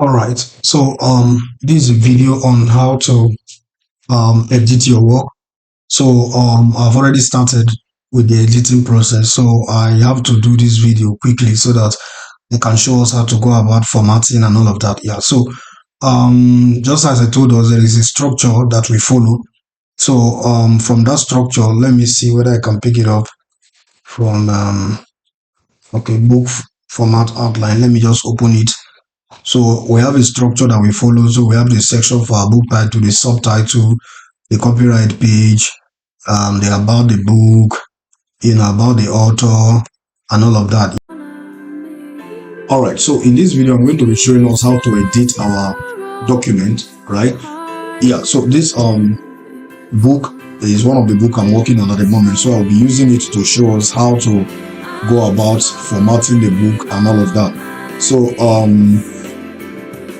All right. So this is a video on how to edit your work. So I've already started with the editing process. So I have to do this video quickly so that they can show us how to go about formatting and all of that. Yeah. So just as I told us, there is a structure that we follow. So from that structure, let me see whether I can pick it up from okay, format outline. Let me just open it. So we have a structure that we follow. So we have the section for our book title, the subtitle, the copyright page, the about the book, about the author, and all of that. All right. So in this video, I'm going to be showing us how to edit our document, right? Yeah. So this book is one of the book I'm working on at the moment. So I'll be using it to show us how to go about formatting the book and all of that. So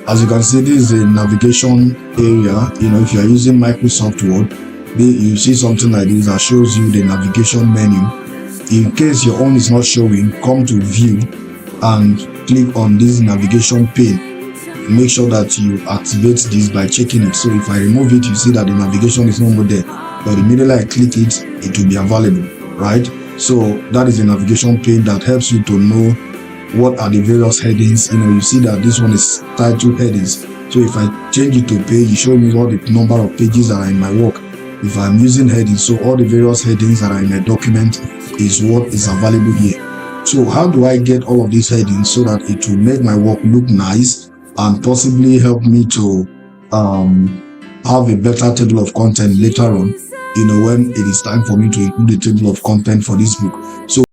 as you can see, this is a navigation area. If you are using Microsoft Word, you see something like this that shows you the navigation menu. In case your own is not showing, come to view and click on this navigation pane. Make sure that you activate this by checking it. So if I remove it, you see that the navigation is no more there, but immediately I click it, it will be available, right? So that is a navigation pane that helps you to know what are the various headings. You see that this one is title headings. So if I change it to page, it shows me what the number of pages that are in my work. If I'm using headings, so all the various headings that are in my document is what is available here. So how do I get all of these headings so that it will make my work look nice and possibly help me to have a better table of content later on, when it is time for me to include the table of content for this book. So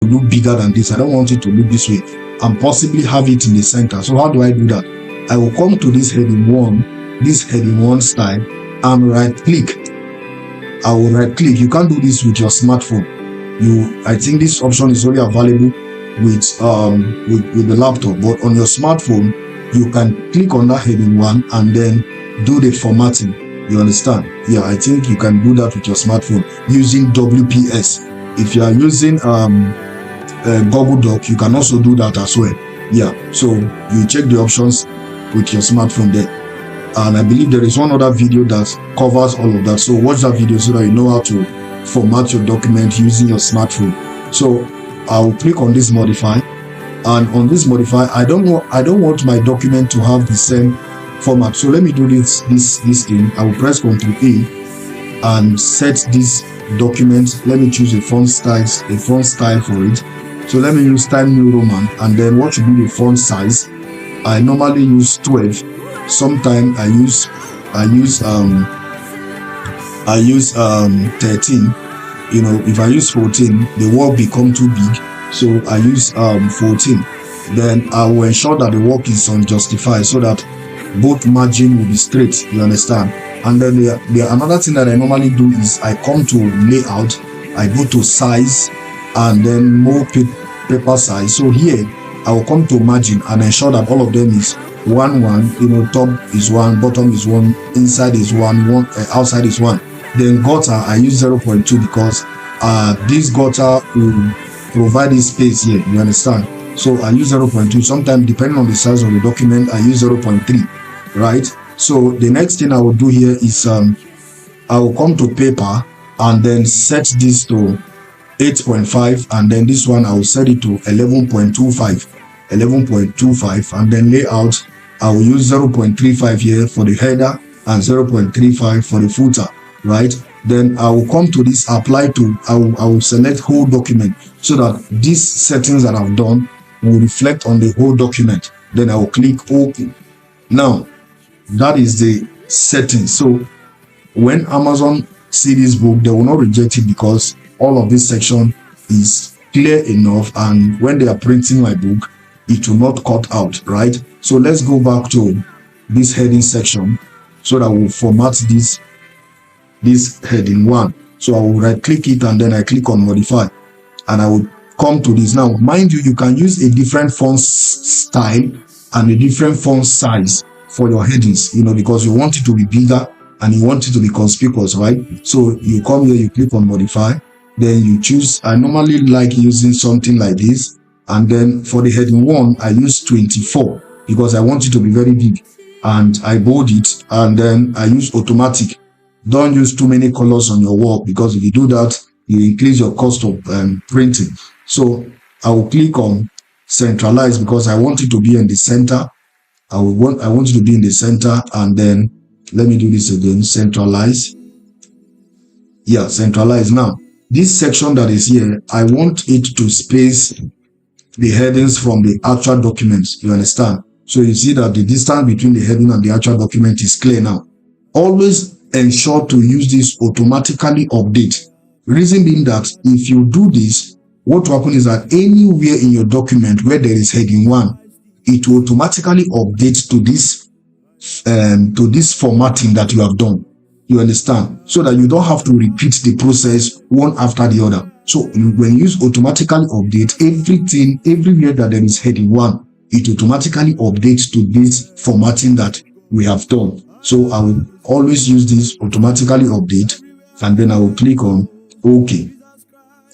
look bigger than this. I don't want it to look this way, and possibly have it in the center. So how do I do that? I will come to this heading 1 style, and right click. I will right click. You can't do this with your smartphone. I think this option is only available with the laptop, but on your smartphone you can click on that heading 1 and then do the formatting. You understand? Yeah, I think you can do that with your smartphone using WPS. If you are using Google Doc, you can also do that as well. Yeah, so you check the options with your smartphone there, and I believe there is one other video that covers all of that. So watch that video so that you know how to format your document using your smartphone. So I'll click on this modify, and on this modify, I don't want my document to have the same format. So let me do this thing. I will press Ctrl A and set this document. Let me choose a font style for it. So let me use Times New Roman, and then what should be the font size? I normally use 12. Sometimes I use 13. You know, if I use 14, the work become too big, so I use 14. Then I will ensure that the work is on justify, so that both margin will be straight. You understand? And then another thing that I normally do is I come to layout, I go to size, and then more paper size. So here I will come to margin and ensure that all of them is 1 1. You know, top is 1, bottom is 1, inside is 1, outside is 1. Then gutter I use 0.2 because this gutter will provide this space here. You understand? So I use 0.2. Sometimes depending on the size of the document, I use 0.3. Right? So the next thing I will do here is I will come to paper and then set this to 8.5, and then this one I will set it to 11.25, and then layout I will use 0.35 here for the header and 0.35 for the footer. Right? Then I will come to this apply to. I will select whole document so that these settings that I've done will reflect on the whole document. Then I will click OK. Now that is the settings. So when Amazon see this book, they will not reject it because all of this section is clear enough, and when they are printing my book, it will not cut out. Right? So let's go back to this heading section so that we'll format this heading 1. So I will right click it and then I click on modify, and I will come to this. Now mind you, you can use a different font style and a different font size for your headings, you know, because you want it to be bigger and you want it to be conspicuous, right? So you come here, you click on modify, then you choose. I normally like using something like this, and then for the heading 1 I use 24 because I want it to be very big, and I bold it, and then I use automatic. Don't use too many colors on your work, because if you do that, you increase your cost of printing. So I will click on centralize because I want it to be in the center. I want it to be in the center, and then let me do this again. Centralize. Yeah, centralize. Now this section that is here, I want it to space the headings from the actual documents. You understand? So you see that the distance between the heading and the actual document is clear now. Always ensure to use this automatically update. Reason being that if you do this, what will happen is that anywhere in your document where there is heading 1, it will automatically update to this formatting that you have done. You understand? So that you don't have to repeat the process one after the other. So when you use automatically update, everything, everywhere that there is heading 1, it automatically updates to this formatting that we have done. So I will always use this automatically update, and then I will click on OK.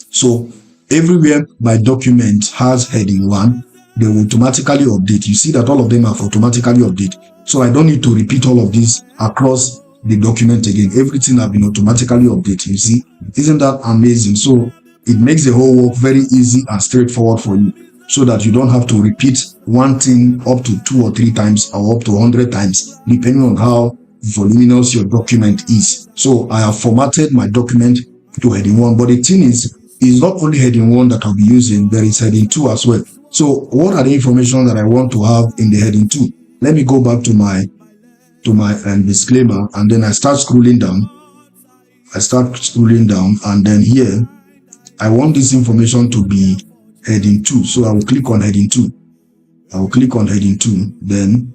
So everywhere my document has heading 1, they will automatically update. You see that all of them have automatically update. So I don't need to repeat all of this across the document again. Everything have been automatically updated. You see, isn't that amazing? So it makes the whole work very easy and straightforward for you, so that you don't have to repeat one thing up to 2 or 3 times or up to 100 times, depending on how voluminous your document is. So I have formatted my document to heading 1, but the thing is, it's not only heading 1 that I'll be using, there is heading 2 as well. So what are the information that I want to have in the heading 2? Let me go back to my disclaimer, and then I start scrolling down. And then here I want this information to be heading 2. So I will click on heading 2. I will click on heading 2. Then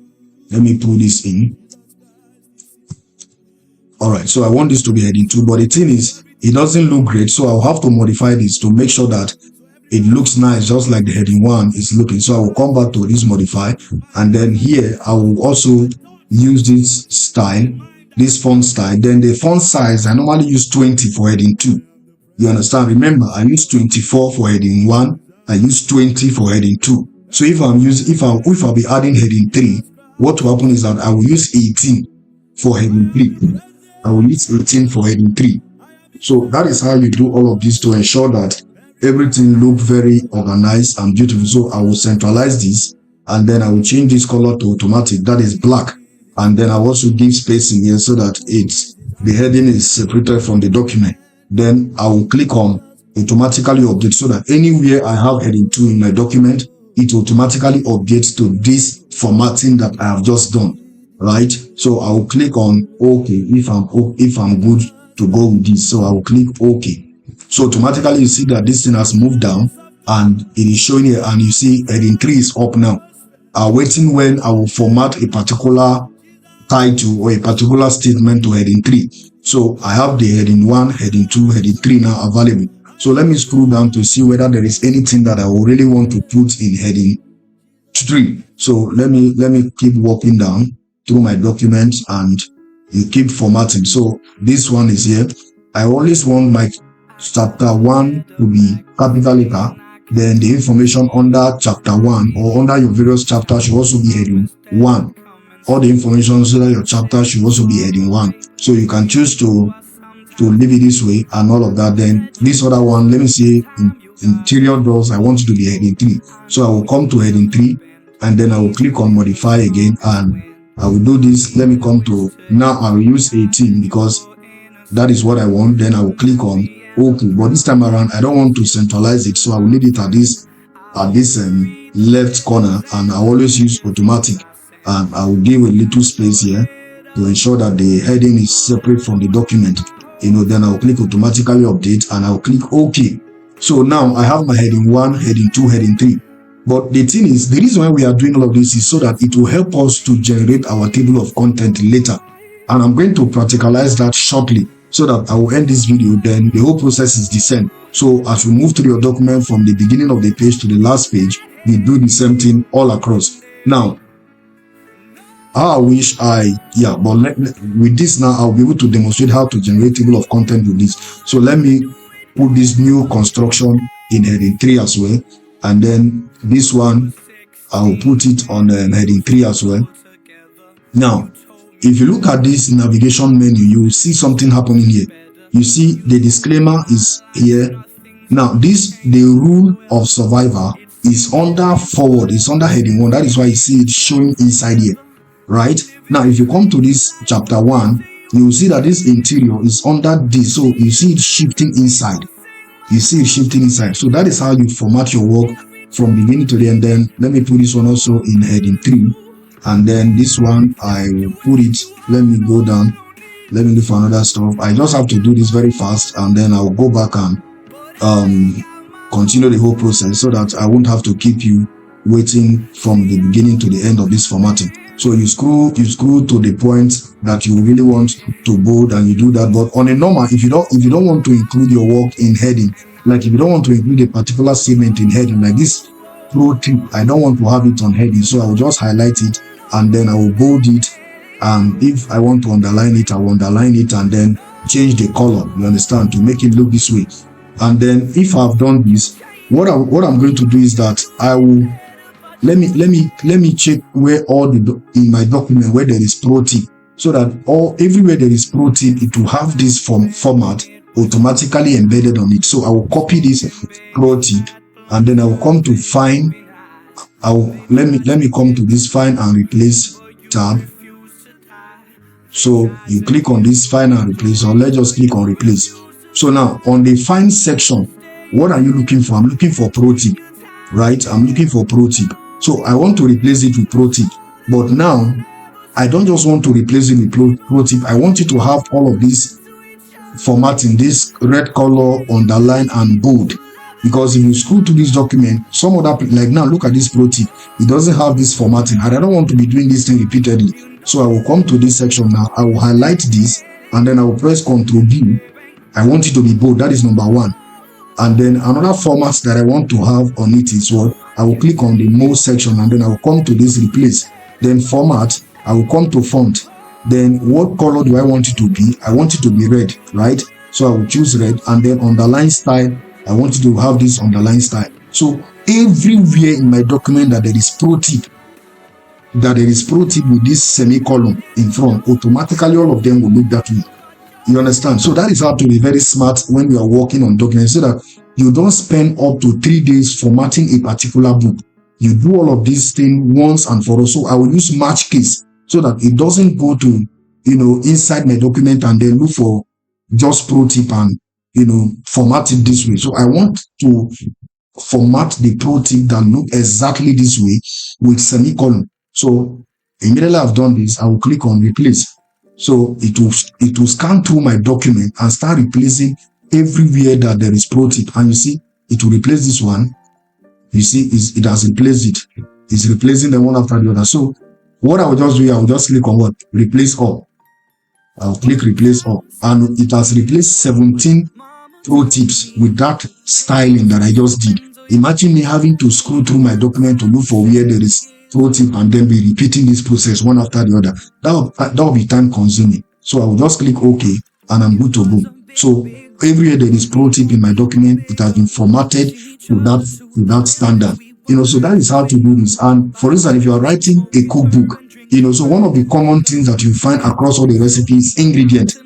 let me pull this in. All right, so I want this to be heading 2, but the thing is, it doesn't look great. So I'll have to modify this to make sure that it looks nice, just like the heading 1 is looking. So I will come back to this modify, and then here I will also use this style, this font style. Then the font size, I normally use 20 for heading 2. You understand? Remember, I use 24 for heading 1. I use 20 for heading 2. So if I'll be adding heading 3, what will happen is that I will use 18 for heading 3. I will use 18 for heading 3. So that is how you do all of this to ensure that everything look very organized and beautiful. So I will centralize this, and then I will change this color to automatic, that is black, and then I will also give spacing here so that the heading is separated from the document. Then I will click on automatically update, so that anywhere I have heading 2 in my document, it automatically updates to this formatting that I have just done, right? So I will click on OK if I'm good to go with this. So I will click OK. So automatically you see that this thing has moved down and it is showing here, and you see heading 3 is up now. I'm waiting when I will format a particular title or a particular statement to heading 3. So I have the heading 1, heading 2, heading 3 now available. So let me scroll down to see whether there is anything that I will really want to put in heading 3. So let me keep walking down through my documents and you keep formatting. So this one is here. I always want my chapter 1 to be capital letter. Then the information under chapter 1 or under your various chapters should also be heading 1. All the information under your chapter should also be heading 1. So you can choose to leave it this way and all of that. Then this other one, let me say interior doors, I want it to be heading 3. So I will come to heading 3 and then I will click on modify again, and I will do this. Let me come to, now I will use 18 because that is what I want. Then I will click on OK, but this time around I don't want to centralize it, so I will leave it at this left corner, and I always use automatic, and I will give a little space here to ensure that the heading is separate from the document. Then I will click automatically update and I will click OK. So now I have my heading 1, heading 2, heading 3. But the thing is, the reason why we are doing all of this is so that it will help us to generate our table of content later. And I'm going to practicalize that shortly so that I will end this video. Then the whole process is the same. So as we move through your document from the beginning of the page to the last page, we do the same thing all across. Now, I wish but with this now, I'll be able to demonstrate how to generate table of content with this. So let me put this new construction in heading 3 as well. And then this one, I'll put it on heading 3 as well. Now, if you look at this navigation menu, you will see something happening here. You see the disclaimer is here. Now, the rule of survivor is under forward, it's under heading 1. That is why you see it showing inside here. Right now, if you come to this chapter 1, you will see that this interior is under this, so you see it shifting inside. So that is how you format your work from beginning to the end. Then let me put this one also in heading 3, and then this one I will put it, let me go down, let me look for another stuff. I just have to do this very fast, and then I'll go back and continue the whole process so that I won't have to keep you waiting from the beginning to the end of this formatting. So you scroll to the point that you really want to bold, and you do that. But on a normal, if you don't want to include your work in heading, like if you don't want to include a particular statement in heading, like this pro tip, I don't want to have it on heading, so I will just highlight it and then I will bold it. And if I want to underline it, I will underline it and then change the color, you understand, to make it look this way. And then if I've done this, what I'm going to do is that I will let me check where all in my document where there is pro tip, so that everywhere there is pro tip, it will have this format automatically embedded on it. So I will copy this pro tip and then I will come to find. Let me come to this find and replace tab. So you click on this find and replace, or let's just click on replace. So now on the find section, what are you looking for? I'm looking for pro tip, right? I'm looking for pro tip. So I want to replace it with pro tip, but now I don't just want to replace it with pro tip. I want it to have all of this formatting, this red color, underline and bold. because if you scroll through this document, some other, like now, look at this pro tip. It doesn't have this formatting, and I don't want to be doing this thing repeatedly. So I will come to this section now. I will highlight this, and then I will press Ctrl B. I want it to be bold. That is number one. And then another format that I want to have on it is what I will click on the more section, and then I will come to this replace. Then format, I will come to font. Then what color do I want it to be? I want it to be red, right? So I will choose red, and then underline style, I want it to have this underline style. So everywhere in my document that there is pro tip, with this semicolon in front, automatically all of them will look that way. You understand? So that is how to be very smart when you are working on documents, so that you don't spend up to 3 days formatting a particular book. You do all of these things once and for all. So I will use match case so that it doesn't go to, inside my document and then look for just pro tip and, format it this way. So I want to format the pro tip that look exactly this way with semicolon. So immediately I've done this, I will click on replace. So it will scan through my document and start replacing everywhere that there is pro tip. And you see, it will replace this one. You see, it has replaced it. It's replacing the one after the other. So what I will just do, I will just click on what? Replace all. I'll click replace all. And it has replaced 17 pro tips with that styling that I just did. Imagine me having to scroll through my document to look for where there is pro tip and then be repeating this process one after the other. That will be time consuming. So I will just click OK and I'm good to go. So everywhere there is pro tip in my document, it has been formatted to that standard. So that is how to do this. And for instance, if you are writing a cookbook, so one of the common things that you find across all the recipes, ingredient,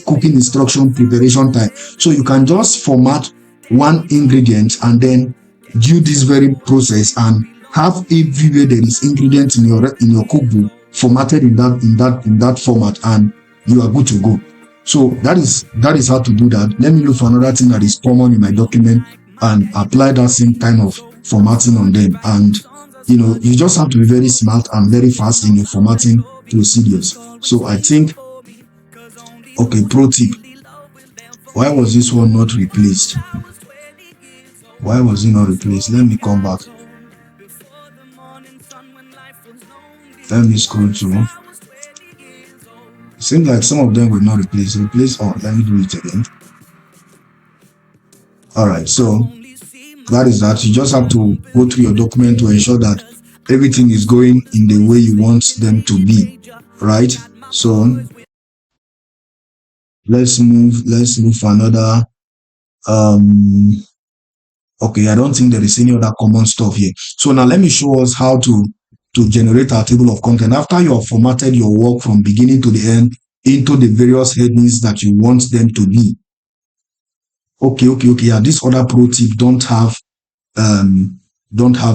cooking instruction, preparation time. So you can just format one ingredient and then do this very process and have everywhere there is ingredients in your cookbook formatted in that format, and you are good to go. So that is how to do that. Let me look for another thing that is common in my document and apply that same kind of formatting on them. And you just have to be very smart and very fast in your formatting procedures. So I think, okay, pro tip. Why was this one not replaced? Why was it not replaced? Let me come back. Let me scroll through. It seems like some of them were not replaced. Replace all. Let me do it again. Alright, so that is that. You just have to go through your document to ensure that everything is going in the way you want them to be. Right? So let's move for another. Okay, I don't think there is any other common stuff here. So now let me show us how to generate our table of content after you have formatted your work from beginning to the end into the various headings that you want them to be. Okay. Yeah, this other pro tip don't have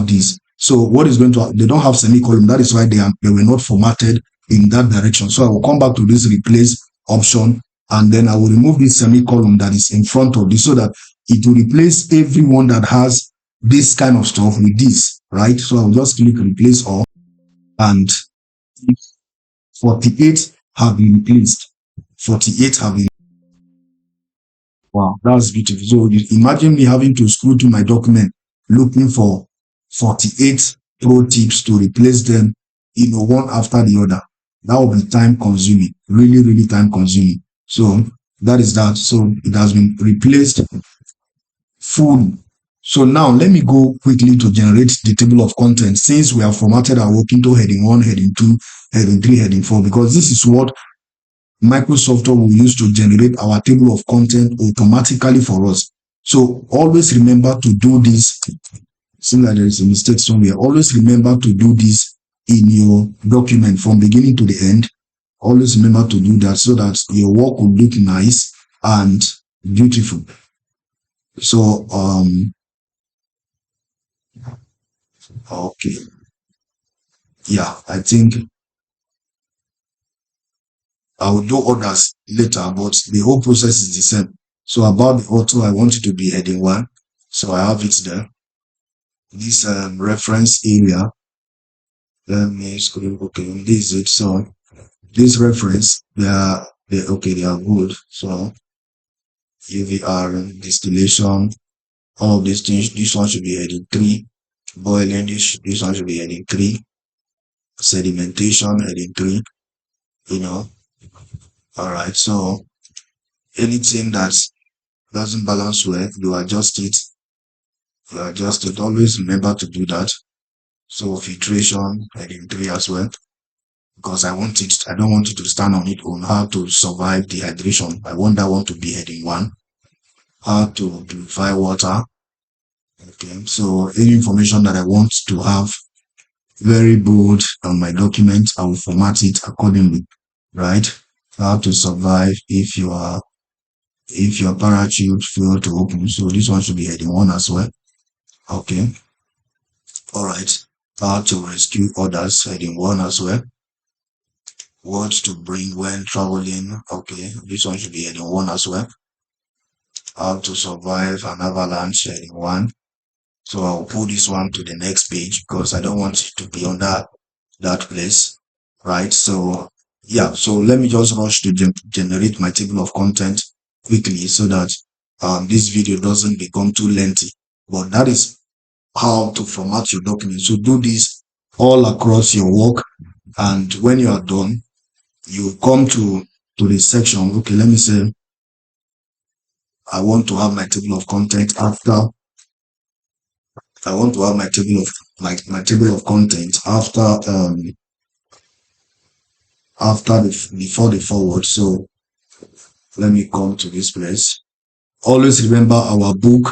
this. So what is going to happen? They don't have semicolon. That is why they were not formatted in that direction. So I will come back to this replace option, and then I will remove this semicolon that is in front of this so that it will replace everyone that has this kind of stuff with this, right? So I will just click replace all, and 48 have been replaced. 48 have been. Wow, that's beautiful. So you imagine me having to scroll to my document looking for 48 pro tips to replace them, one after the other. That will be time consuming, really time consuming. So that is that. So it has been replaced fully. So now let me go quickly to generate the table of content, since we have formatted our work into heading 1, heading 2, heading 3, heading 4, because this is what Microsoft will use to generate our table of content automatically for us. So always remember to do this. Seems like there is a mistake somewhere. Always remember to do this in your document from beginning to the end. Always remember to do that so that your work will look nice and beautiful. So okay, yeah, I think I will do others later, but the whole process is the same. So about the auto, I want it to be heading 1. So I have it there. This reference area. Let me scroll. Okay, this is it. So this reference, they are good. So UVR distillation, all of these things. This one should be heading 3. Boiling, this one should be heading 3. Sedimentation, heading 3. All right. So anything that doesn't balance well, you adjust it. Always remember to do that. So filtration, heading 3 as well, because I don't want it to stand on its own. How to survive dehydration, I want that one to be heading 1. How to purify water. Okay, so any information that I want to have very bold on my document, I will format it accordingly, right? How to survive if your parachute failed to open. So this one should be heading 1 as well. Okay. All right. How to rescue others, heading 1 as well. What to bring when traveling. Okay, this one should be heading 1 as well. How to survive an avalanche, heading 1. So I'll pull this one to the next page because I don't want it to be under that place, right? So yeah, so let me just rush to generate my table of content quickly so that this video doesn't become too lengthy. But that is how to format your document. So do this all across your work, and when you are done, you come to the section. Okay, let me say I want to have my table of content after. I want to have my table of my table of content after before the forward. So let me come to this place. Always remember our book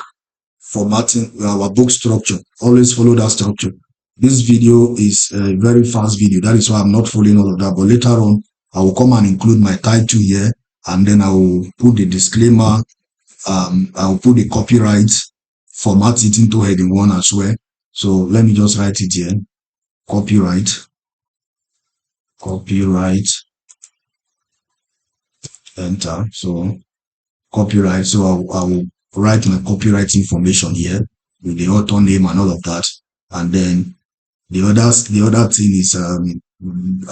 formatting, our book structure. Always follow that structure. This video is a very fast video. That is why I'm not following all of that. But later on, I will come and include my title here, and then I will put the disclaimer. I will put the copyright, format it into heading 1 as well. So let me just write it here. Copyright, enter. So copyright. So I will write my copyright information here with the author name and all of that. And then the other thing is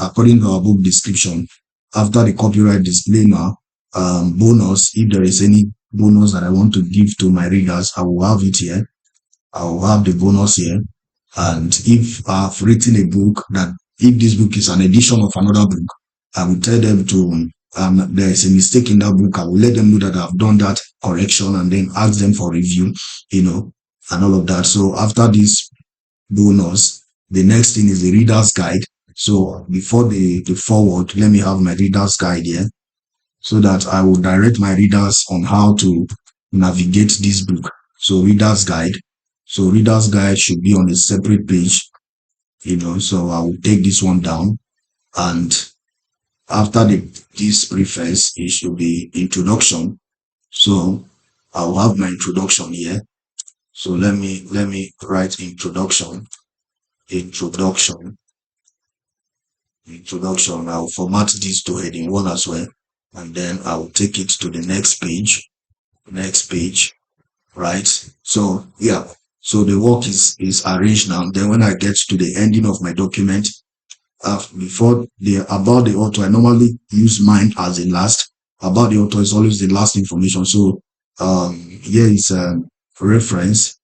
according to our book description, after the copyright disclaimer, bonus, if there is any bonus that I want to give to my readers, I will have it here. I will have the bonus here. And if I've written a book, that if this book is an edition of another book, I will tell them to there is a mistake in that book. I will let them know that I've done that correction and then ask them for review, and all of that. So after this bonus, the next thing is the reader's guide. So before the forward, let me have my reader's guide here, so that I will direct my readers on how to navigate this book. So reader's guide. So reader's guide should be on a separate page, so I will take this one down, and after this preface, it should be introduction. So I'll have my introduction here. So let me write introduction. I'll format this to heading 1 as well, and then I'll take it to the next page, right? So yeah, so the work is arranged now. Then when I get to the ending of my document, before about the author, I normally use mine as the last. About the author is always the last information. So here is references.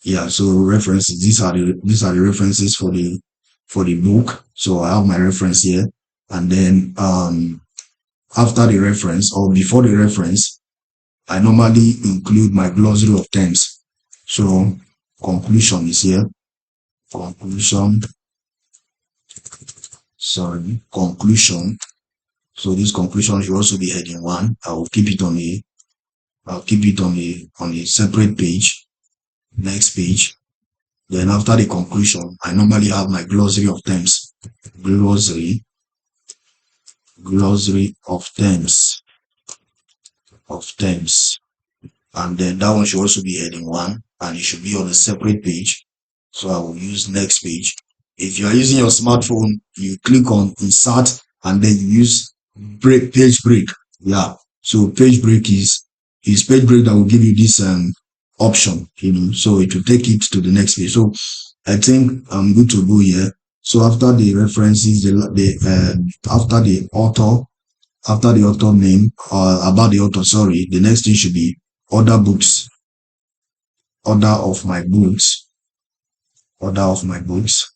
Yeah, so references. These are the references for the book. So I have my reference here, and then after the reference or before the reference, I normally include my glossary of terms. So conclusion is here. Conclusion. So this conclusion should also be heading 1. I will keep it on a separate page. Next page. Then after the conclusion, I normally have my glossary of terms. Glossary of terms. And then that one should also be heading 1, and it should be on a separate page. So I will use next page. If you are using your smartphone, you click on insert and then you use page break. Yeah. So page break is page break that will give you this option, so it will take it to the next page. So I think I'm good to go here. So after the references, after the author, after the author name, or about the author, sorry, the next thing should be order books, order of my books, order of my books,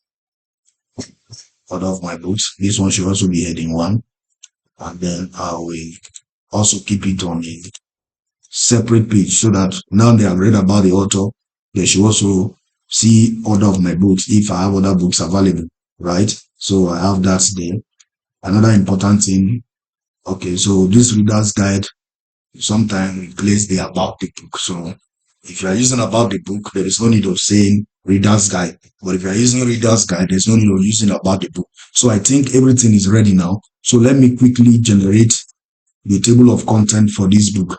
order of my books. This one should also be heading 1. And then I will also keep it on a separate page so that now they have read about the author, they should also see order of my books if I have other books available, right? So I have that there. Another important thing, okay, so this reader's guide sometimes replace the about the book. So if you are using about the book, there is no need of saying reader's guide. But if you are using reader's guide, there's no need of using about the book. So I think everything is ready now. So let me quickly generate the table of content for this book.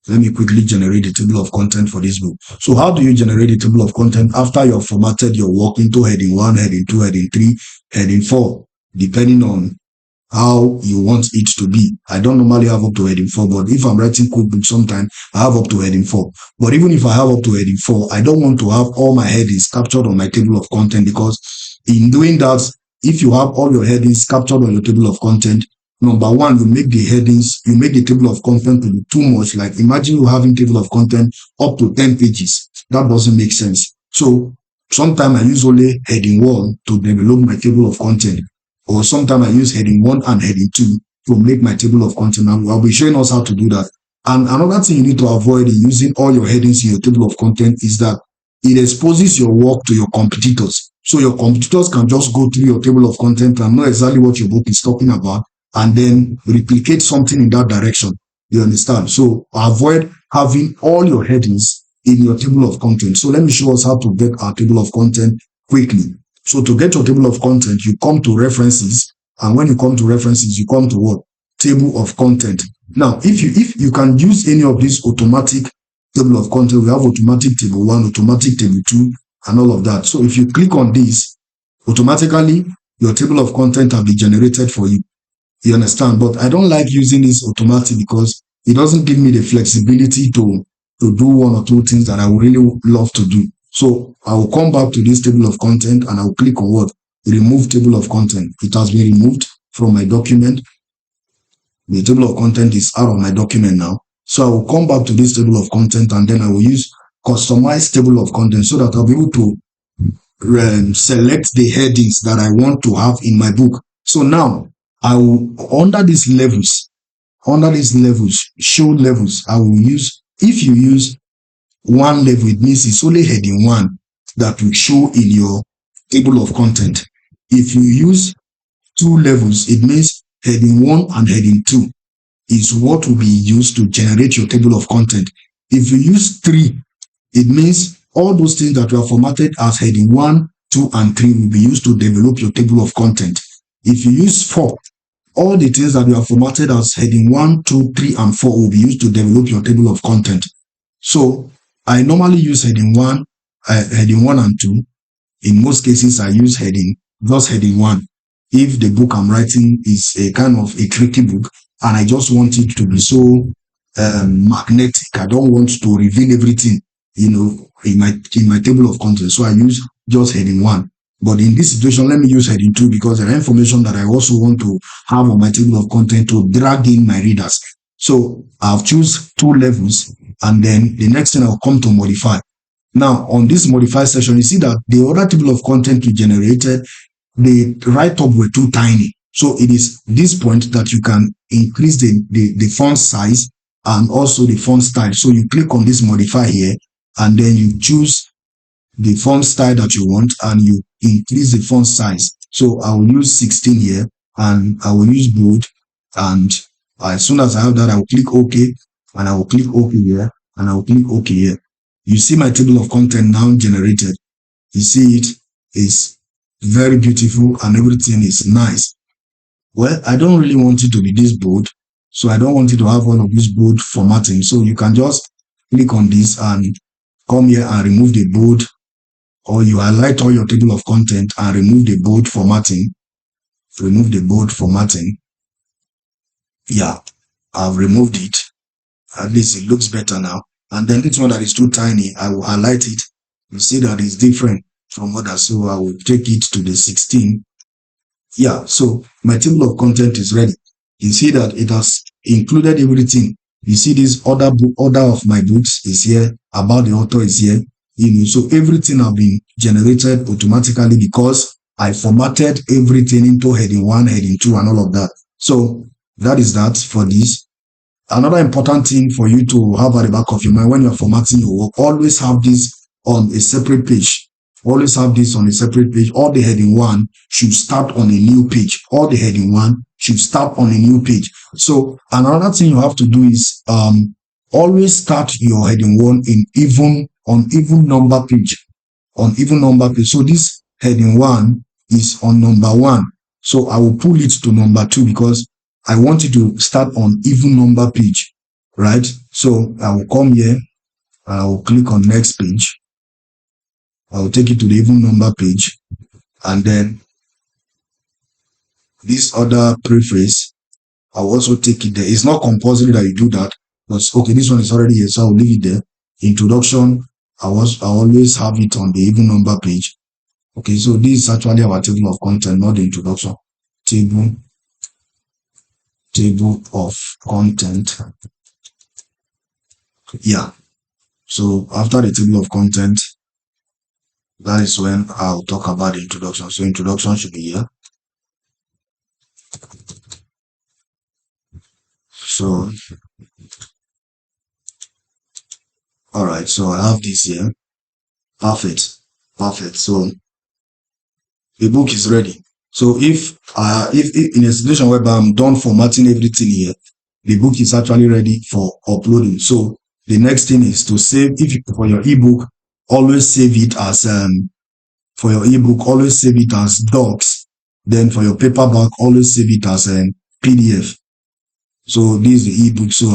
Let me quickly generate the table of content for this book. So how do you generate the table of content after you have formatted your work into heading 1, heading 2, heading 3, heading 4, depending on how you want it to be? I don't normally have up to heading 4, but if I'm writing cookbook sometimes, I have up to heading 4. But even if I have up to heading 4, I don't want to have all my headings captured on my table of content, because in doing that, if you have all your headings captured on your table of content, number one, you make the headings, you make the table of content to be too much. Like imagine you having table of content up to 10 pages. That doesn't make sense. So sometimes I use only heading 1 to develop my table of content, or sometimes I use heading 1 and heading 2 to make my table of content. And I'll be showing us how to do that. And another thing you need to avoid in using all your headings in your table of content is that it exposes your work to your competitors. So your competitors can just go through your table of content and know exactly what your book is talking about, and then replicate something in that direction. You understand? So avoid having all your headings in your table of content. So let me show us how to get our table of content quickly. So to get your table of content, you come to references, and when you come to references, you come to what? Table of content. Now, if you can use any of these automatic table of content, we have automatic table 1, automatic table 2, and all of that. So if you click on this, automatically your table of content will be generated for you. You understand? But I don't like using this automatic because it doesn't give me the flexibility to do 1 or 2 things that I would really love to do. So I will come back to this table of content and I will click on what? Remove table of content. It has been removed from my document. The table of content is out of my document now. So I will come back to this table of content, and then I will use customize table of content so that I'll be able to select the headings that I want to have in my book. So now I will, under these levels, show levels, I will use, if you use 1 level, it means it's only heading 1 that will show in your table of content. If you use 2 levels, it means heading 1 and heading 2 is what will be used to generate your table of content. If you use 3, it means all those things that were formatted as heading 1, 2, and 3 will be used to develop your table of content. If you use 4, all the things that you have formatted as heading 1, 2, 3, and 4 will be used to develop your table of content. So I normally use heading 1 and 2. In most cases, I use just heading 1. If the book I'm writing is a kind of a tricky book and I just want it to be so magnetic, I don't want to reveal everything, in my table of content. So I use just heading 1. But in this situation, let me use heading 2 because there are information that I also want to have on my table of content to drag in my readers. So I've choose 2 levels, and then the next thing I'll come to modify. Now on this modify section, you see that the other table of content we generated, the write-up were too tiny. So it is this point that you can increase the font size and also the font style. So you click on this modify here, and then you choose the font style that you want, and you increase the font size. So I will use 16 here, and I will use bold, and as soon as I have that, I will click OK, and I will click OK here, and I will click OK here. You see my table of content now generated. You see it is very beautiful and everything is nice. Well, I don't really want it to be this bold, so I don't want it to have one of these bold formatting. So you can just click on this and come here and remove the bold, or you highlight all your table of content and remove the bold formatting. Remove the bold formatting. Yeah, I've removed it. At least it looks better now. And then this one that is too tiny, I will highlight it. You see that it's different from others, so I will take it to the 16. Yeah, so my table of content is ready. you see that it has included everything. You see this order of my books is here, about the author is here, so everything have been generated automatically because I formatted everything into heading 1, heading 2, and all of that. So that is that for this. Another important thing for you to have at the back of your mind when you're formatting your work, always have this on a separate page. Always have this on a separate page. All the heading 1 should start on a new page. All the heading 1 should start on a new page. So another thing you have to do is always start your heading 1 in even number page. On even number page. So this heading 1 is on number 1. So I will pull it to number 2 because I want you to start on even number page, right? So I will come here, I will click on next page. I will take it to the even number page, and then this other preface, I will also take it there. It's not compulsory that you do that, but okay, this one is already here, so I will leave it there. Introduction, I always have it on the even number page. Okay, so this is actually our table of content, not the introduction. Table of content. Yeah. So after the table of content, that is when I'll talk about the introduction. So introduction should be here. So, all right. So I have this here. Perfect. So the book is ready. So if in a situation whereby I'm done formatting everything here, the book is actually ready for uploading. So the next thing is to save. For your ebook, always save it as docs. Then for your paperback, always save it as PDF. So this is the ebook. So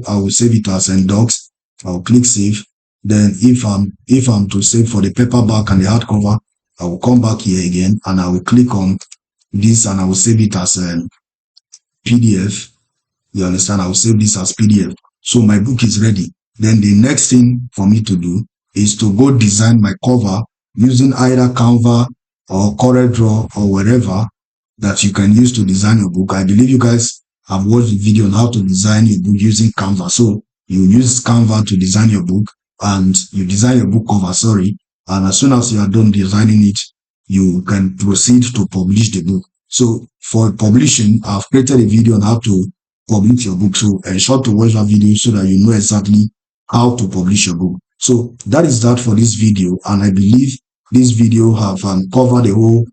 I will save it as docs. I'll click save. Then if I'm to save for the paperback and the hardcover, I will come back here again and I will click on this and I will save it as PDF. You understand? I will save this as PDF. So my book is ready. Then the next thing for me to do is to go design my cover using either Canva or CorelDRAW or wherever that you can use to design your book. I believe you guys have watched the video on how to design your book using Canva. So you use Canva to design your book and you design your book cover, and as soon as you are done designing it, you can proceed to publish the book. So for publishing, I've created a video on how to publish your book. So ensure to watch that video so that you know exactly how to publish your book. So that is that for this video, and I believe this video have covered the whole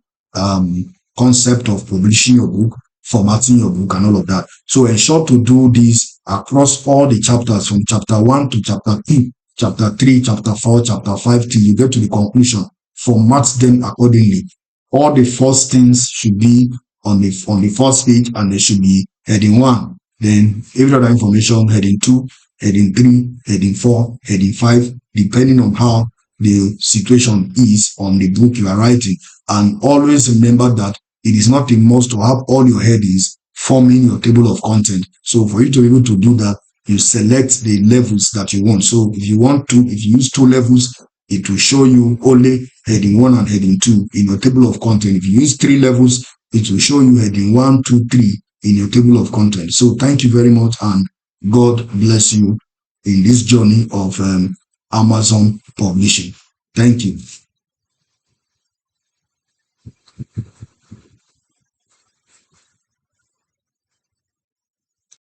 concept of publishing your book, formatting your book, and all of that. So ensure to do this across all the chapters from chapter 1 to chapter 2, chapter 3, chapter 4, chapter 5 till you get to the conclusion. Format them accordingly. All the first things should be on the first page, and they should be heading 1. Then every other information, heading 2, heading 3, heading 4, heading 5, depending on how the situation is on the book you are writing. And always remember that it is not a must to have all your headings forming your table of content. So for you to be able to do that, you select the levels that you want. So if you use 2 levels, it will show you only heading 1 and heading 2 in your table of content. If you use 3 levels, it will show you heading 1, 2, 3 in your table of content. So thank you very much, and God bless you in this journey of Amazon publishing. Thank you.